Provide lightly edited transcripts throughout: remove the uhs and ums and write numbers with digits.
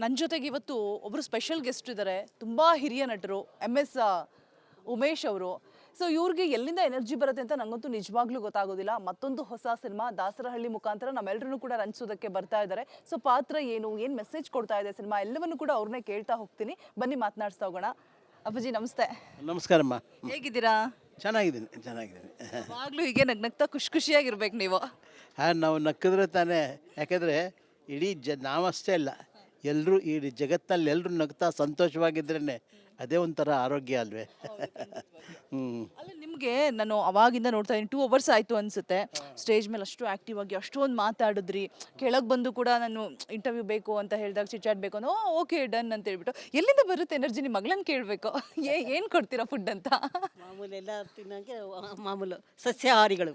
ನನ್ನ ಜೊತೆಗೆ ಇವತ್ತು ಒಬ್ಬರು ಸ್ಪೆಷಲ್ ಗೆಸ್ಟ್ ಇದ್ದಾರೆ. ತುಂಬ ಹಿರಿಯ ನಟರು MS ಉಮೇಶ್ ಅವರು. ಸೊ ಇವ್ರಿಗೆ ಎಲ್ಲಿಂದ ಎನರ್ಜಿ ಬರುತ್ತೆ ಅಂತ ನಂಗಂತೂ ನಿಜವಾಗ್ಲೂ ಗೊತ್ತಾಗೋದಿಲ್ಲ. ಮತ್ತೊಂದು ಹೊಸ ಸಿನಿಮಾ ದಾಸರಹಳ್ಳಿ ಮುಖಾಂತರ ನಮ್ಮೆಲ್ಲರನ್ನು ಕೂಡ ರಂಜಿಸೋದಕ್ಕೆ ಬರ್ತಾ ಇದ್ದಾರೆ. ಸೊ ಪಾತ್ರ ಏನು ಮೆಸೇಜ್ ಕೊಡ್ತಾ ಇದೆ ಸಿನಿಮಾ ಎಲ್ಲವನ್ನು ಕೂಡ ಅವ್ರನ್ನೇ ಕೇಳ್ತಾ ಹೋಗ್ತೀನಿ. ಬನ್ನಿ ಮಾತನಾಡ್ಸ್ತಾ ಹೋಗೋಣ. ಅಪ್ಪಾಜಿ ನಮಸ್ತೆ. ನಮಸ್ಕಾರಮ್ಮ. ಹೇಗಿದ್ದೀರಾ? ಚೆನ್ನಾಗಿದ್ದೀನಿ. ಯಾವಾಗಲೂ ಹೀಗೆ ನಗ್ನಗ್ತಾ ಖುಷಿಯಾಗಿರ್ಬೇಕು ನೀವು. ನಾವು ನಕ್ಕಿದ್ರೆ ತಾನೇ, ಯಾಕೆಂದರೆ ಇಡೀ ನಾವಷ್ಟೇ ಅಲ್ಲ, ಎಲ್ಲರೂ ಈ ಜಗತ್ತಿನಲ್ಲಿ ಎಲ್ಲರೂ ನಗ್ತಾ ಸಂತೋಷವಾಗಿದ್ರೇ ಅದೇ ಒಂಥರ ಆರೋಗ್ಯ ಅಲ್ವೇ. ಅಲ್ಲ ನಿಮಗೆ ನಾನು ಅವಾಗಿಂದ ನೋಡ್ತಾ ಇದ್ದೀನಿ 2 ಅವರ್ಸ್ ಆಯಿತು ಅನಿಸುತ್ತೆ. ಸ್ಟೇಜ್ ಮೇಲೆ ಅಷ್ಟು ಆ್ಯಕ್ಟಿವ್ ಆಗಿ ಅಷ್ಟೊಂದು ಮಾತಾಡಿದ್ರಿ. ಕೆಳಗೆ ಬಂದು ಕೂಡ ನಾನು ಇಂಟರ್ವ್ಯೂ ಬೇಕು ಅಂತ ಹೇಳಿದಾಗ ಚಿಟ್ಚಾಟ್ ಬೇಕು ಅಂದ್ರೆ ಓಕೆ ಡನ್ ಅಂತ ಹೇಳ್ಬಿಟ್ಟು ಎಲ್ಲಿಂದ ಬರುತ್ತೆ ಎನರ್ಜಿ? ನಿಮ್ಮ ಮಗಳನ್ನ ಕೇಳಬೇಕು. ಏನು ಕೊಡ್ತೀರಾ ಫುಡ್ ಅಂತ? ಮಾಮೂಲು ಎಲ್ಲ ತಿನ್ನೋಕ್ಕೆ ಮಾಮೂಲು ಸಸ್ಯಾಹಾರಿಗಳು.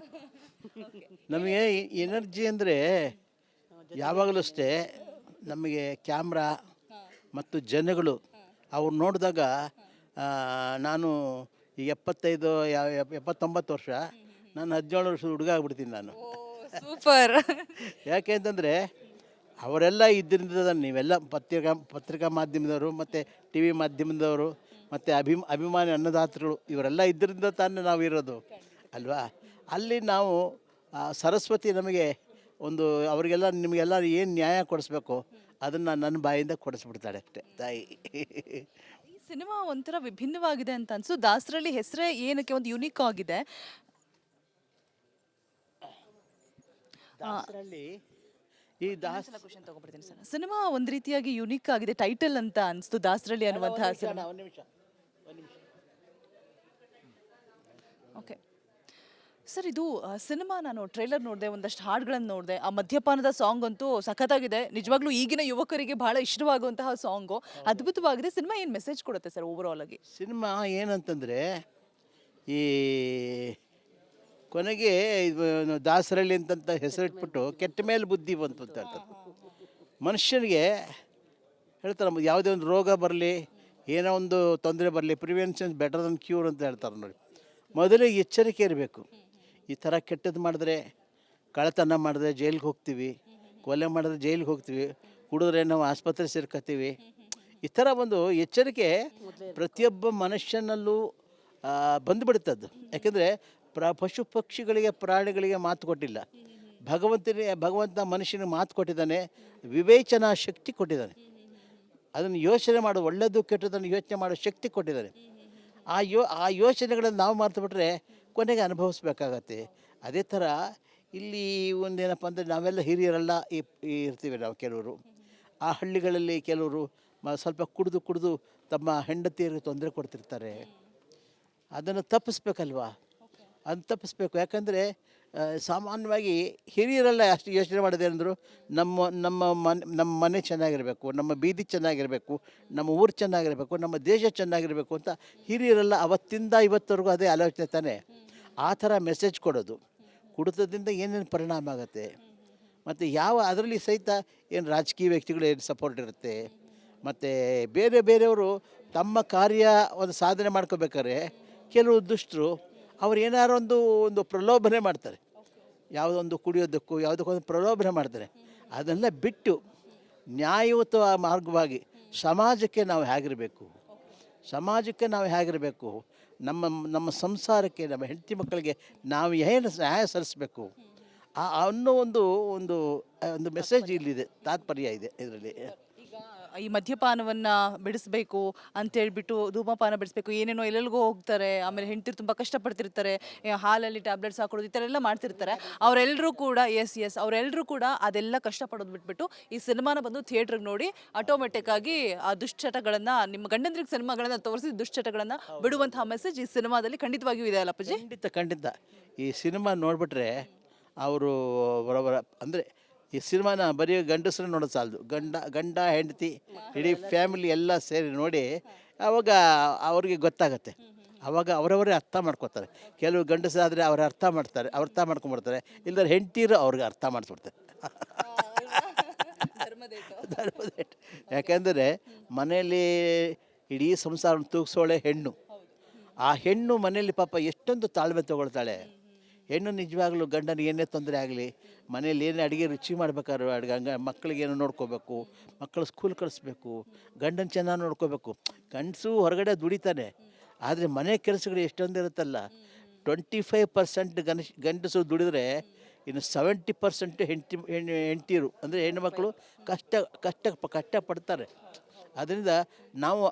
ನಮಗೆ ಎನರ್ಜಿ ಅಂದರೆ ಯಾವಾಗಲೂ ಅಷ್ಟೇ, ನಮಗೆ ಕ್ಯಾಮ್ರಾ ಮತ್ತು ಜನಗಳು ಅವ್ರು ನೋಡಿದಾಗ ನಾನು ಈಗ 79 ವರ್ಷ, ನಾನು 17 ವರ್ಷದ ಹುಡುಗ ಆಗ್ಬಿಡ್ತೀನಿ ನಾನು. ಸೂಪರ್. ಯಾಕೆ ಅಂತಂದರೆ ಅವರೆಲ್ಲ ಇದ್ದರಿಂದ ನೀವೆಲ್ಲ ಪತ್ರಿಕಾ ಮಾಧ್ಯಮದವರು ಮತ್ತು ಟಿ ವಿ ಮಾಧ್ಯಮದವರು ಮತ್ತು ಅಭಿಮಾನಿ ಅನ್ನದಾತರು ಇವರೆಲ್ಲ ಇದ್ದರಿಂದ ತಾನೇ ನಾವು ಇರೋದು ಅಲ್ವಾ. ಅಲ್ಲಿ ನಾವು ಸರಸ್ವತಿ ನಮಗೆ ಒಂದು ಅವರಿಗೆಲ್ಲ ನಿಮಗೆಲ್ಲ ಏನು ನ್ಯಾಯ ಕೊಡಿಸ್ಬೇಕು ಅದನ್ನು ನನ್ನ ಬಾಯಿಂದ ಕೊಡಿಸ್ಬಿಡ್ತಾಳೆ ಅಷ್ಟೇ ತಾಯಿ. ಈ ಸಿನಿಮಾ ಒಂಥರ ವಿಭಿನ್ನವಾಗಿದೆ ಅಂತ ಅನ್ಸು. ದಾಸರಳ್ಳಿ ಹೆಸರೇ ಏನಕ್ಕೆ ಒಂದು ಯುನೀಕ್ ಆಗಿದೆ. ದಾಸರಳ್ಳಿ ಈ ಕ್ವಶನ್ ತಗೊಬಿಡ್ತೀನಿ ಸರ್. ಸಿನಿಮಾ ಒಂದು ರೀತಿಯಾಗಿ ಯುನೀಕ್ ಆಗಿದೆ ಟೈಟಲ್ ಅಂತ ಅನ್ಸ್ತು, ದಾಸರಳ್ಳಿ ಅನ್ನುವಂತಹ ಸಿನಿಮಾ. ಒಂದು ನಿಮಿಷ. ಓಕೆ ಸರ್, ಇದು ಸಿನಿಮಾ ನಾನು ಟ್ರೈಲರ್ ನೋಡಿದೆ, ಒಂದಷ್ಟು ಹಾಡುಗಳನ್ನು ನೋಡಿದೆ. ಆ ಮದ್ಯಪಾನದ ಸಾಂಗ್ ಅಂತೂ ಸಖತ್ತಾಗಿದೆ. ನಿಜವಾಗ್ಲೂ ಈಗಿನ ಯುವಕರಿಗೆ ಬಹಳ ಇಷ್ಟವಾಗುವಂತಹ ಸಾಂಗು, ಅದ್ಭುತವಾಗಿದೆ. ಸಿನಿಮಾ ಏನು ಮೆಸೇಜ್ ಕೊಡುತ್ತೆ ಸರ್ ಓವರಾಲ್ ಆಗಿ? ಸಿನಿಮಾ ಏನಂತಂದರೆ, ಈ ಕೊನೆಗೆ ದಾಸರಳ್ಳಿ ಅಂತಂತ ಹೆಸರಿಟ್ಬಿಟ್ಟು ಕೆಟ್ಟ ಮೇಲೆ ಬುದ್ಧಿ ಬಂತು ಅಂತ ಹೇಳ್ತಾರೆ. ಮನುಷ್ಯನಿಗೆ ಹೇಳ್ತಾರೆ, ಯಾವುದೇ ಒಂದು ರೋಗ ಬರಲಿ, ಏನೋ ಒಂದು ತೊಂದರೆ ಬರಲಿ, ಪ್ರಿವೆನ್ಷನ್ ಬೆಟರ್ ದನ್ ಕ್ಯೂರ್ ಅಂತ ಹೇಳ್ತಾರೆ ನೋಡಿ. ಮೊದಲಿಗೆ ಎಚ್ಚರಿಕೆ ಇರಬೇಕು. ಈ ಥರ ಕೆಟ್ಟದ್ದು ಮಾಡಿದ್ರೆ, ಕಳ್ಳತನ ಮಾಡಿದ್ರೆ ಜೈಲಿಗೆ ಹೋಗ್ತೀವಿ, ಕೊಲೆ ಮಾಡಿದ್ರೆ ಜೈಲಿಗೆ ಹೋಗ್ತೀವಿ, ಕುಡಿದ್ರೆ ನಾವು ಆಸ್ಪತ್ರೆ ಸೇರ್ಕೊತೀವಿ. ಈ ಥರ ಒಂದು ಎಚ್ಚರಿಕೆ ಪ್ರತಿಯೊಬ್ಬ ಮನುಷ್ಯನಲ್ಲೂ ಬಂದುಬಿಡುತ್ತದ್ದು. ಯಾಕೆಂದರೆ ಪಶು ಪಕ್ಷಿಗಳಿಗೆ ಪ್ರಾಣಿಗಳಿಗೆ ಮಾತು ಕೊಟ್ಟಿಲ್ಲ, ಭಗವಂತ ಮನುಷ್ಯನಿಗೆ ಮಾತು ಕೊಟ್ಟಿದ್ದಾನೆ, ವಿವೇಚನಾ ಶಕ್ತಿ ಕೊಟ್ಟಿದ್ದಾನೆ. ಅದನ್ನು ಯೋಚನೆ ಮಾಡೋ, ಒಳ್ಳೆಯದು ಕೆಟ್ಟದನ್ನು ಯೋಚನೆ ಮಾಡೋ ಶಕ್ತಿ ಕೊಟ್ಟಿದ್ದಾನೆ. ಆ ಯೋಚನೆಗಳನ್ನು ನಾವು ಮಾಡ್ತುಬಿಟ್ರೆ ಕೊನೆಗೆ ಅನುಭವಿಸ್ಬೇಕಾಗತ್ತೆ. ಅದೇ ಥರ ಇಲ್ಲಿ ಒಂದೇನಪ್ಪ ಅಂದರೆ, ನಾವೆಲ್ಲ ಹಿರಿಯರೆಲ್ಲ ಇರ್ತೀವಿ ನಾವು. ಕೆಲವರು ಆ ಹಳ್ಳಿಗಳಲ್ಲಿ ಕೆಲವರು ಸ್ವಲ್ಪ ಕುಡಿದು ತಮ್ಮ ಹೆಂಡತಿಯರಿಗೆ ತೊಂದರೆ ಕೊಡ್ತಿರ್ತಾರೆ. ಅದನ್ನು ತಪ್ಪಿಸ್ಬೇಕಲ್ವಾ, ಅದನ್ನು ತಪ್ಪಿಸ್ಬೇಕು. ಯಾಕಂದರೆ ಸಾಮಾನ್ಯವಾಗಿ ಹಿರಿಯರೆಲ್ಲ ಅಷ್ಟು ಯೋಚನೆ ಮಾಡೋದೇನೆಂದ್ರು, ನಮ್ಮ ಮನೆ ಚೆನ್ನಾಗಿರಬೇಕು, ನಮ್ಮ ಬೀದಿ ಚೆನ್ನಾಗಿರಬೇಕು, ನಮ್ಮ ಊರು ಚೆನ್ನಾಗಿರಬೇಕು, ನಮ್ಮ ದೇಶ ಚೆನ್ನಾಗಿರಬೇಕು ಅಂತ ಹಿರಿಯರೆಲ್ಲ ಅವತ್ತಿಂದ ಇವತ್ತವರೆಗೂ ಅದೇ ಆಲೋಚನೆ ತಾನೆ. ಆ ಥರ ಮೆಸೇಜ್ ಕೊಡೋದು. ಕುಡಿತದಿಂದ ಏನೇನು ಪರಿಣಾಮ ಆಗುತ್ತೆ, ಮತ್ತು ಅದರಲ್ಲಿ ಸಹಿತ ಏನು ರಾಜಕೀಯ ವ್ಯಕ್ತಿಗಳು ಏನು ಸಪೋರ್ಟ್ ಇರುತ್ತೆ, ಮತ್ತು ಬೇರೆಯವರು ತಮ್ಮ ಕಾರ್ಯ ಒಂದು ಸಾಧನೆ ಮಾಡ್ಕೋಬೇಕಾದ್ರೆ ಕೆಲವು ದುಷ್ಟರು ಅವ್ರು ಏನಾರು ಒಂದು ಪ್ರಲೋಭನೆ ಮಾಡ್ತಾರೆ. ಯಾವುದೊಂದು ಕುಡಿಯೋದಕ್ಕೂ ಯಾವುದಕ್ಕೊಂದು ಪ್ರಲೋಭನೆ ಮಾಡ್ತಾರೆ. ಅದನ್ನೆಲ್ಲ ಬಿಟ್ಟು ನ್ಯಾಯಯುತ ಮಾರ್ಗವಾಗಿ ಸಮಾಜಕ್ಕೆ ನಾವು ಹೇಗಿರಬೇಕು, ನಮ್ಮ ಸಂಸಾರಕ್ಕೆ, ನಮ್ಮ ಹೆಂಡತಿ ಮಕ್ಕಳಿಗೆ ನಾವು ಏನು ನ್ಯಾಯ ಸಲ್ಲಿಸಬೇಕು ಅನ್ನೋ ಒಂದು ಮೆಸೇಜ್ ಇಲ್ಲಿದೆ, ತಾತ್ಪರ್ಯ ಇದೆ ಇದರಲ್ಲಿ. ಈ ಮದ್ಯಪಾನವನ್ನು ಬಿಡಿಸ್ಬೇಕು ಅಂತೇಳ್ಬಿಟ್ಟು, ಧೂಮಪಾನ ಬಿಡಿಸ್ಬೇಕು, ಏನೇನೋ ಎಲ್ಲೆಲ್ಗೋ ಹೋಗ್ತಾರೆ. ಆಮೇಲೆ ಹೆಂಡ್ತಿರು ತುಂಬ ಕಷ್ಟಪಡ್ತಿರ್ತಾರೆ, ಹಾಲಲ್ಲಿ ಟ್ಯಾಬ್ಲೆಟ್ಸ್ ಹಾಕೊಡೋದು, ಈ ಥರ ಎಲ್ಲ ಮಾಡ್ತಿರ್ತಾರೆ. ಅವರೆಲ್ಲರೂ ಕೂಡ ಅವರೆಲ್ಲರೂ ಕೂಡ ಅದೆಲ್ಲ ಕಷ್ಟಪಡೋದು ಬಿಟ್ಬಿಟ್ಟು ಈ ಸಿನಿಮಾನ ಬಂದು ಥಿಯೇಟ್ರಿಗೆ ನೋಡಿ ಆಟೋಮೆಟಿಕ್ ಆಗಿ ಆ ದುಶ್ಚಟಗಳನ್ನು, ನಿಮ್ಮ ಗಂಡಂದ್ರಿಗೆ ಸಿನಿಮಾಗಳನ್ನು ತೋರಿಸಿ ದುಶ್ಚಟಗಳನ್ನು ಬಿಡುವಂತಹ ಮೆಸೇಜ್ ಈ ಸಿನಿಮಾದಲ್ಲಿ ಖಂಡಿತವಾಗಿಯೂ ಇದೆ ಅಲ್ಲ ಅಪ್ಪಾಜಿ? ಖಂಡಿತ. ಈ ಸಿನಿಮಾ ನೋಡಿಬಿಟ್ರೆ ಅವರು ಅಂದರೆ ಈ ಸಿನಿಮಾನ ಬರೀ ಗಂಡಸರು ನೋಡೋದು ಸಾಲದು, ಗಂಡ ಹೆಂಡತಿ ಇಡೀ ಫ್ಯಾಮಿಲಿ ಎಲ್ಲ ಸೇರಿ ನೋಡಿ ಆವಾಗ ಅವ್ರಿಗೆ ಗೊತ್ತಾಗತ್ತೆ. ಆವಾಗ ಅವರವರೇ ಅರ್ಥ ಮಾಡ್ಕೊತಾರೆ. ಕೆಲವು ಗಂಡಸಾದರೆ ಅವ್ರು ಅರ್ಥ ಮಾಡ್ಕೊಂಡ್ಬಿಡ್ತಾರೆ. ಇಲ್ಲದ್ರೆ ಹೆಂಡತಿರು ಅವ್ರಿಗೆ ಅರ್ಥ ಮಾಡಿಸ್ಬಿಡ್ತಾರೆ. ಧರ್ಮದೇಟ್. ಯಾಕೆಂದರೆ ಮನೆಯಲ್ಲಿ ಇಡೀ ಸಂಸಾರ ತೂಗಿಸೋಳೆ ಹೆಣ್ಣು. ಆ ಹೆಣ್ಣು ಮನೆಯಲ್ಲಿ ಪಾಪ ಎಷ್ಟೊಂದು ತಾಳ್ಮೆ ತೊಗೊಳ್ತಾಳೆ, ಹೆಣ್ಣು ನಿಜವಾಗ್ಲೂ ಗಂಡನಿಗೆ ಏನೇ ತೊಂದರೆ ಆಗಲಿ, ಮನೇಲಿ ಏನೇ ಅಡುಗೆ ರುಚಿ ಮಾಡ್ಬೇಕಾದ್ರೆ ಅಡುಗೆ ಮಕ್ಕಳಿಗೇನು ನೋಡ್ಕೋಬೇಕು, ಮಕ್ಕಳು ಸ್ಕೂಲ್ ಕಳಿಸ್ಬೇಕು, ಗಂಡನ ಚೆನ್ನಾಗಿ ನೋಡ್ಕೋಬೇಕು. ಗಂಡಸು ಹೊರಗಡೆ ದುಡಿತಾನೆ, ಆದರೆ ಮನೆ ಕೆಲಸಗಳು ಎಷ್ಟೊಂದು ಇರುತ್ತಲ್ಲ. 25% ಗಂಡಸು ದುಡಿದ್ರೆ ಇನ್ನು 70% ಹೆಂಡತಿಯರು ಅಂದರೆ ಹೆಣ್ಣುಮಕ್ಕಳು ಕಷ್ಟಪಡ್ತಾರೆ. ಅದರಿಂದ ನಾವು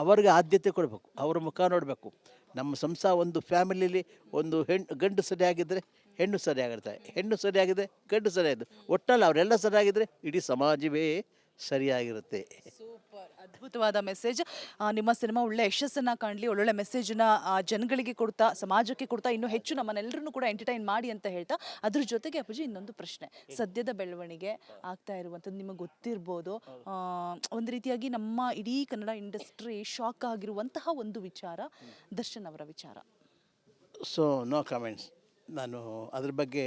ಅವ್ರಿಗೆ ಆದ್ಯತೆ ಕೊಡಬೇಕು, ಅವರ ಮುಖ ನೋಡಬೇಕು. ನಮ್ಮ ಸಂಸಾರ ಒಂದು ಫ್ಯಾಮಿಲಿಯಲ್ಲಿ ಒಂದು ಗಂಡು ಸರಿಯಾಗಿದ್ದರೆ ಹೆಣ್ಣು ಸರಿಯಾಗಿರ್ತಾರೆ, ಹೆಣ್ಣು ಸರಿಯಾಗಿದ್ದರೆ ಗಂಡು ಸರಿಯಾಗಿದೆ, ಒಟ್ಟಲ್ಲಿ ಅವರೆಲ್ಲ ಸರಿಯಾಗಿದ್ದರೆ ಇಡೀ ಸಮಾಜವೇ ಸರಿಯಾಗಿರುತ್ತೆ. ಸೂಪರ್, ಅದ್ಭುತವಾದ ಮೆಸೇಜ್. ನಿಮ್ಮ ಸಿನಿಮಾ ಒಳ್ಳೆ ಯಶಸ್ಸನ್ನು ಕಾಣಲಿ, ಒಳ್ಳೊಳ್ಳೆ ಮೆಸೇಜನ್ನ ಜನಗಳಿಗೆ ಕೊಡ್ತಾ, ಸಮಾಜಕ್ಕೆ ಕೊಡ್ತಾ, ಇನ್ನೂ ಹೆಚ್ಚು ನಮ್ಮನ್ನೆಲ್ಲರನ್ನೂ ಕೂಡ ಎಂಟರ್ಟೈನ್ ಮಾಡಿ ಅಂತ ಹೇಳ್ತಾ, ಅದ್ರ ಜೊತೆಗೆ ಅಪ್ಪಾಜಿ ಇನ್ನೊಂದು ಪ್ರಶ್ನೆ. ಸದ್ಯದ ಬೆಳವಣಿಗೆ ಆಗ್ತಾ ಇರುವಂಥದ್ದು ನಿಮಗೆ ಗೊತ್ತಿರ್ಬೋದು. ಒಂದು ರೀತಿಯಾಗಿ ನಮ್ಮ ಇಡೀ ಕನ್ನಡ ಇಂಡಸ್ಟ್ರಿ ಶಾಕ್ ಆಗಿರುವಂತಹ ಒಂದು ವಿಚಾರ, ದರ್ಶನ್ ಅವರ ವಿಚಾರ. So no comments. ನಾನು ಅದ್ರ ಬಗ್ಗೆ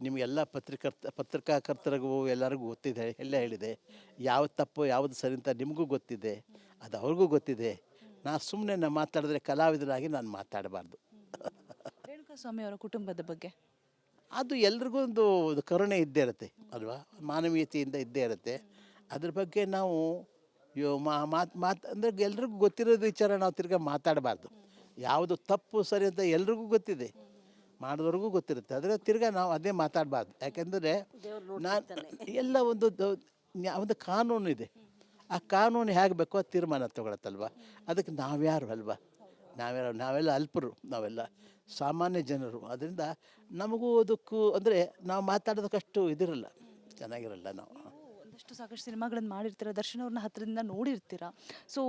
ನಿಮಗೆಲ್ಲ ಪತ್ರಿಕಾಕರ್ತರಿಗೂ ಎಲ್ಲರಿಗೂ ಗೊತ್ತಿದೆ, ಎಲ್ಲ ಹೇಳಿದೆ. ಯಾವ್ದು ತಪ್ಪು ಯಾವುದು ಸರಿ ಅಂತ ನಿಮಗೂ ಗೊತ್ತಿದೆ, ಅದು ಅವ್ರಿಗೂ ಗೊತ್ತಿದೆ. ಸುಮ್ಮನೆ ಮಾತಾಡಿದ್ರೆ ಕಲಾವಿದರಾಗಿ ನಾನು ಮಾತಾಡಬಾರ್ದು. ರೇಣುಕಾಸ್ವಾಮಿ ಅವರ ಕುಟುಂಬದ ಬಗ್ಗೆ ಅದು ಎಲ್ರಿಗೂ ಒಂದು ಕರುಣೆ ಇದ್ದೇ ಇರುತ್ತೆ ಅಲ್ವಾ, ಮಾನವೀಯತೆಯಿಂದ ಇದ್ದೇ ಇರುತ್ತೆ. ಅದ್ರ ಬಗ್ಗೆ ನಾವು ಅಂದರೆ ಎಲ್ರಿಗೂ ಗೊತ್ತಿರೋದು ವಿಚಾರ ನಾವು ತಿರ್ಗಾ ಮಾತಾಡಬಾರ್ದು. ಯಾವುದು ತಪ್ಪು ಸರಿ ಅಂತ ಎಲ್ರಿಗೂ ಗೊತ್ತಿದೆ, ಮಾಡಿದವ್ರಿಗೂ ಗೊತ್ತಿರುತ್ತೆ. ಆದರೆ ತಿರ್ಗಾ ನಾವು ಅದೇ ಮಾತಾಡಬಾರ್ದು. ಯಾಕೆಂದರೆ ಎಲ್ಲ ಒಂದು ಕಾನೂನು ಇದೆ, ಆ ಕಾನೂನು ಹೇಗೆ ಬೇಕೋ ಅದು ತೀರ್ಮಾನ ತಗೊಳತ್ತಲ್ವ. ಅದಕ್ಕೆ ನಾವ್ಯಾರು ಅಲ್ವಾ, ನಾವೆಲ್ಲ ಅಲ್ಪರು, ನಾವೆಲ್ಲ ಸಾಮಾನ್ಯ ಜನರು. ಅದರಿಂದ ನಮಗೂ ಅದಕ್ಕೂ ಅಂದರೆ ನಾವು ಮಾತಾಡೋದಕ್ಕಷ್ಟು ಇದಿರಲ್ಲ, ಚೆನ್ನಾಗಿರಲ್ಲ. ನಾವು ಒಂದಷ್ಟು ಸಾಕಷ್ಟು ಸಿನಿಮಾಗಳನ್ನು ಮಾಡಿರ್ತೀರ, ದರ್ಶನ್ ಅವ್ರನ್ನ ಹತ್ತಿರದಿಂದ ನೋಡಿರ್ತೀರ. ಸೊ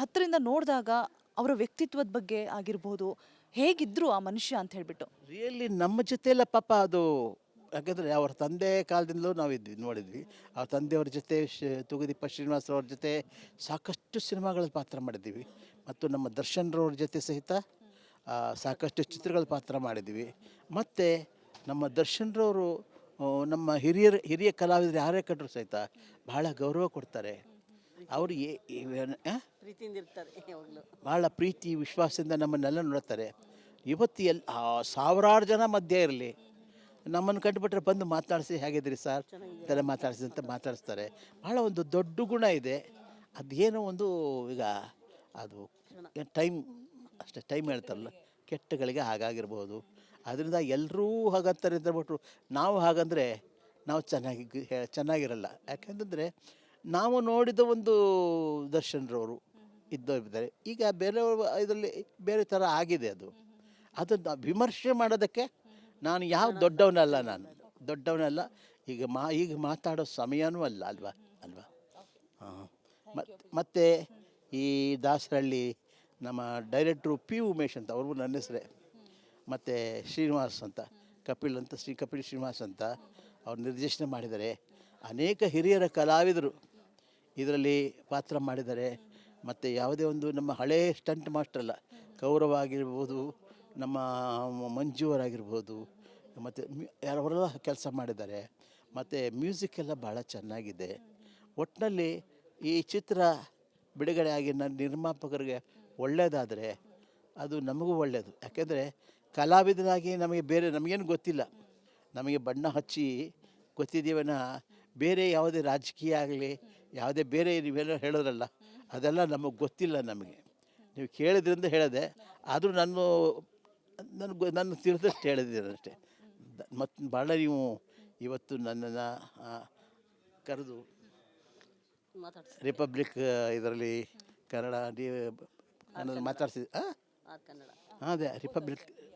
ಹತ್ತಿರದಿಂದ ನೋಡಿದಾಗ ಅವರ ವ್ಯಕ್ತಿತ್ವದ ಬಗ್ಗೆ ಆಗಿರ್ಬೋದು, ಹೇಗಿದ್ರು ಆ ಮನುಷ್ಯ ಅಂತ ಹೇಳ್ಬಿಟ್ಟು ರಿಯಲಿ ನಮ್ಮ ಜೊತೆಯೆಲ್ಲ ಪಾಪ ಅದು. ಯಾಕಂದರೆ ಅವ್ರ ತಂದೆ ಕಾಲದಿಂದಲೂ ನಾವು ನೋಡಿದ್ವಿ. ಅವ್ರ ತಂದೆಯವ್ರ ಜೊತೆ ತೂಗುದೀಪ ಶ್ರೀನಿವಾಸರವ್ರ ಜೊತೆ ಸಾಕಷ್ಟು ಸಿನಿಮಾಗಳ ಪಾತ್ರ ಮಾಡಿದ್ದೀವಿ. ಮತ್ತು ನಮ್ಮ ದರ್ಶನ್ರವ್ರ ಜೊತೆ ಸಹಿತ ಸಾಕಷ್ಟು ಚಿತ್ರಗಳ ಪಾತ್ರ ಮಾಡಿದ್ದೀವಿ. ಮತ್ತು ನಮ್ಮ ದರ್ಶನ್ರವರು ನಮ್ಮ ಹಿರಿಯ ಕಲಾವಿದರು ಯಾರೇ ಕಂಡ್ರು ಸಹಿತ ಬಹಳ ಗೌರವ ಕೊಡ್ತಾರೆ. ಅವರು ಪ್ರೀತಿಯಿಂದ ಇರ್ತಾರೆ, ಭಾಳ ಪ್ರೀತಿ ವಿಶ್ವಾಸದಿಂದ ನಮ್ಮನ್ನೆಲ್ಲ ನೋಡ್ತಾರೆ. ಇವತ್ತು ಸಾವಿರಾರು ಜನ ಮಧ್ಯೆ ಇರಲಿ, ನಮ್ಮನ್ನು ಕಂಡುಬಿಟ್ರೆ ಬಂದು ಮಾತಾಡಿಸಿ, ಹೇಗಿದ್ರಿ ಸರ್ ಇದೆಲ್ಲ ಮಾತಾಡಿಸಿ ಅಂತ ಮಾತಾಡಿಸ್ತಾರೆ. ಭಾಳ ಒಂದು ದೊಡ್ಡ ಗುಣ ಇದೆ. ಅದೇನೋ ಒಂದು ಈಗ ಅದು ಟೈಮ್ ಅಷ್ಟೇ, ಟೈಮ್ ಹೇಳ್ತಾರಲ್ಲ, ಕೆಟ್ಟಗಳಿಗೆ ಹಾಗಾಗಿರ್ಬೋದು. ಅದರಿಂದ ಎಲ್ಲರೂ ಹಾಗಂತಾರೆ ಅಂತ ಬಿಟ್ರು ನಾವು ಹಾಗಂದರೆ ನಾವು ಚೆನ್ನಾಗಿರಲ್ಲ. ಯಾಕೆಂತಂದರೆ ನಾವು ನೋಡಿದ ಒಂದು ದರ್ಶನ್ರವರು ಇದ್ದಾರೆ. ಈಗ ಬೇರೆಯವರು ಇದರಲ್ಲಿ ಬೇರೆ ಥರ ಆಗಿದೆ. ಅದನ್ನು ವಿಮರ್ಶೆ ಮಾಡೋದಕ್ಕೆ ನಾನು ಯಾವ ದೊಡ್ಡವನಲ್ಲ. ಈಗ ಮಾತಾಡೋ ಸಮಯನೂ ಅಲ್ವಾ. ಹಾಂ. ಮತ್ತು ಈ ದಾಸರಳ್ಳಿ ನಮ್ಮ ಡೈರೆಕ್ಟ್ರು ಪಿ ಉಮೇಶ್ ಅಂತ, ಅವ್ರಿಗೂ ನನ್ನ ಹೆಸರೇ. ಮತ್ತು ಶ್ರೀನಿವಾಸ್ ಅಂತ, ಕಪಿಲ್ ಶ್ರೀನಿವಾಸ್ ಅಂತ ಅವ್ರು ನಿರ್ದೇಶನ ಮಾಡಿದ್ದಾರೆ. ಅನೇಕ ಹಿರಿಯರ ಕಲಾವಿದರು ಇದರಲ್ಲಿ ಪಾತ್ರ ಮಾಡಿದ್ದಾರೆ. ಮತ್ತು ಯಾವುದೇ ಒಂದು ನಮ್ಮ ಹಳೇ ಸ್ಟಂಟ್ ಮಾಸ್ಟ್ರಲ್ಲ, ಕೌರವ ಆಗಿರ್ಬೋದು, ನಮ್ಮ ಮಂಜುವರಾಗಿರ್ಬೋದು, ಮತ್ತು ಅವರೆಲ್ಲ ಕೆಲಸ ಮಾಡಿದ್ದಾರೆ. ಮತ್ತು ಮ್ಯೂಸಿಕ್ ಎಲ್ಲ ಭಾಳ ಚೆನ್ನಾಗಿದೆ. ಒಟ್ಟಿನಲ್ಲಿ ಈ ಚಿತ್ರ ಬಿಡುಗಡೆ ಆಗಿ ನಿರ್ಮಾಪಕರಿಗೆ ಒಳ್ಳೆಯದಾದರೆ ಅದು ನಮಗೂ ಒಳ್ಳೆಯದು. ಯಾಕೆಂದರೆ ಕಲಾವಿದನಾಗಿ ನಮಗೇನು ಗೊತ್ತಿಲ್ಲ, ನಮಗೆ ಬಣ್ಣ ಹಚ್ಚಿ ಗೊತ್ತಿದ್ದೀವನ. ಬೇರೆ ಯಾವುದೇ ರಾಜಕೀಯ ಆಗಲಿ, ಯಾವುದೇ ಬೇರೆ ನೀವೆಲ್ಲ ಹೇಳೋದ್ರಲ್ಲ, ಅದೆಲ್ಲ ನಮಗೆ ಗೊತ್ತಿಲ್ಲ. ನೀವು ಕೇಳಿದ್ರಿಂದ ಹೇಳಿದೆ, ಆದರೂ ನನ್ನ ತಿಳಿದಷ್ಟು ಹೇಳಿದ್ದೀನಿ ಅಷ್ಟೇ. ಮತ್ತು ಭಾಳ ನೀವು ಇವತ್ತು ನನ್ನನ್ನು ಕರೆದು ರಿಪಬ್ಲಿಕ್ ಇದರಲ್ಲಿ ಕನ್ನಡ ಮಾತಾಡ್ಸಿದ್ರಿ. ಅದೇ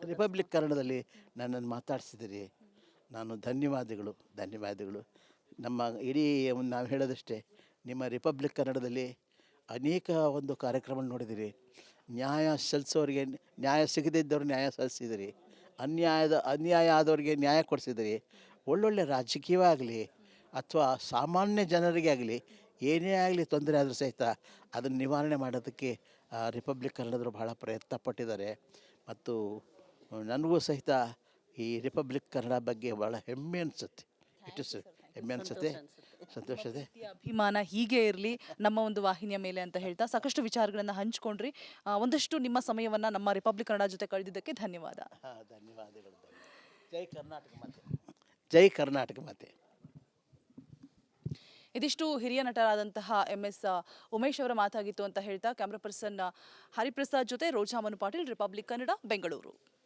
ರಿಪಬ್ಲಿಕ್ ಕನ್ನಡದಲ್ಲಿ ನನ್ನನ್ನು ಮಾತಾಡಿಸಿದಿರಿ. ನಾನು ಧನ್ಯವಾದಗಳು. ನಮ್ಮ ಇಡೀ ನಾವು ಹೇಳೋದಷ್ಟೇ, ನಿಮ್ಮ ರಿಪಬ್ಲಿಕ್ ಕನ್ನಡದಲ್ಲಿ ಅನೇಕ ಒಂದು ಕಾರ್ಯಕ್ರಮ ನೋಡಿದಿರಿ. ನ್ಯಾಯ ಸಲ್ಲಿಸೋರಿಗೆ ನ್ಯಾಯ ಸಿಗದಿದ್ದವ್ರು ನ್ಯಾಯ ಸಲ್ಲಿಸಿದಿರಿ, ಅನ್ಯಾಯ ಆದವ್ರಿಗೆ ನ್ಯಾಯ ಕೊಡಿಸಿದಿರಿ. ಒಳ್ಳೊಳ್ಳೆ ರಾಜಕೀಯವಾಗಲಿ ಅಥವಾ ಸಾಮಾನ್ಯ ಜನರಿಗೆ ಆಗಲಿ, ಏನೇ ಆಗಲಿ ತೊಂದರೆ ಆದರೂ ಸಹಿತ ಅದನ್ನು ನಿವಾರಣೆ ಮಾಡೋದಕ್ಕೆ ರಿಪಬ್ಲಿಕ್ ಕನ್ನಡದವರು ಭಾಳ ಪ್ರಯತ್ನ ಪಟ್ಟಿದ್ದಾರೆ. ಮತ್ತು ನನಗೂ ಸಹಿತ ಈ ರಿಪಬ್ಲಿಕ್ ಕನ್ನಡ ಬಗ್ಗೆ ಭಾಳ ಹೆಮ್ಮೆ ಅನಿಸುತ್ತೆ. ಹೆಮ್ಮೆ ಅನಿಸುತ್ತೆ, ಸಂತೋಷ ಇದೆ. ಅಭಿಮಾನ ಹೀಗೆ ಇರಲಿ ನಮ್ಮ ಒಂದು ವಾಹಿನಿಯ ಮೇಲೆ ಅಂತ ಹೇಳ್ತಾ ಸಾಕಷ್ಟು ವಿಚಾರಗಳನ್ನು ಹಂಚ್ಕೊಂಡ್ರಿ. ಒಂದಷ್ಟು ನಿಮ್ಮ ಸಮಯವನ್ನು ನಮ್ಮ ರಿಪಬ್ಲಿಕ್ ಕನ್ನಡ ಜೊತೆ ಕಳೆದಿದ್ದಕ್ಕೆ ಧನ್ಯವಾದ. ಧನ್ಯವಾದಗಳು. ಜೈ ಕರ್ನಾಟಕ ಮಾತೆ. ಜೈ ಕರ್ನಾಟಕ ಮಾತೆ. ಇದಿಷ್ಟು ಹಿರಿಯ ನಟರಾದಂತಹ MS ಉಮೇಶ್ ಅವರ ಮಾತಾಗಿತ್ತು ಅಂತ ಹೇಳ್ತಾ ಕ್ಯಾಮ್ರಾ ಪರ್ಸನ್ ಹರಿಪ್ರಸಾದ್ ಜೊತೆ ರೋಜಾ ಮನು ಪಾಟೀಲ್, ರಿಪಬ್ಲಿಕ್ ಕನ್ನಡ, ಬೆಂಗಳೂರು.